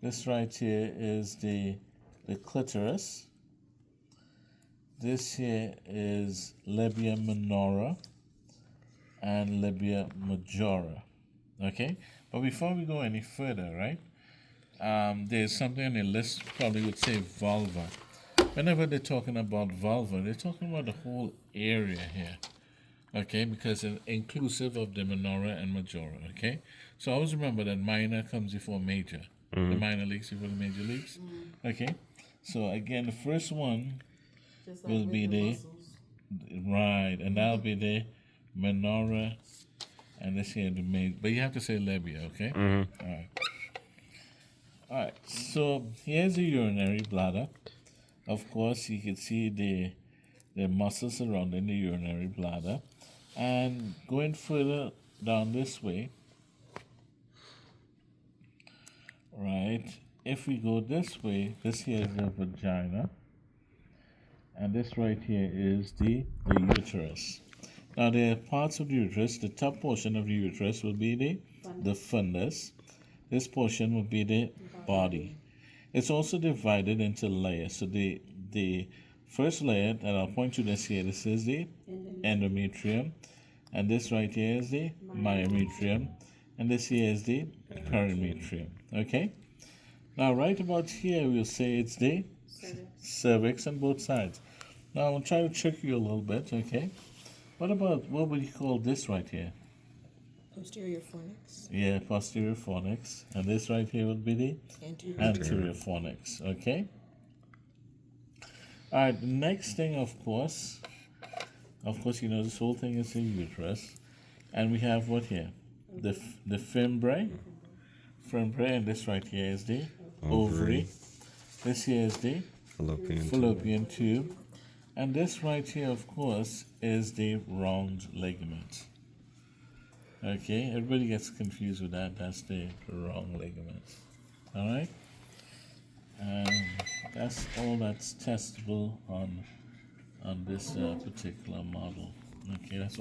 This right here is the clitoris. This here is labia minora and labia majora. Okay? But before we go any further, right? There's something on the list, probably would say vulva. Whenever they're talking about vulva, they're talking about the whole area here. Okay? Because it's inclusive of the minora and majora. Okay? So always remember that minor comes before major. The minor leaks before the major leaks. Okay? So again, the first one will be the right, and that'll be the minora, and this here the major. But you have to say labia, okay? All right. So here's the urinary bladder. Of course, you can see the muscles surrounding the urinary bladder, and going further down this way. Right. If we go this way, this here is the vagina. And this right here is the uterus. Now, there are parts of the uterus. The top portion of the uterus will be the fundus. This portion will be the body. It's also divided into layers. So the first layer, and I'll point to this here, this is the endometrium. And this right here is the myometrium. And this here is the perimetrium. Okay? Now, right about here, we'll say it's the cervix on both sides. Now, I'm going to try to trick you a little bit, okay? What would you call this right here? Posterior fornix. Yeah, posterior fornix. And this right here would be the anterior fornix, okay? All right, the next thing, of course, you know, this whole thing is the uterus. And we have what here? The fimbriae. Fimbriae, and this right here is the ovary. This here is the fallopian tube. And this right here, of course, is the round ligament. Okay, everybody gets confused with that. That's the wrong ligament. All right? That's all that's testable on this particular model. Okay, that's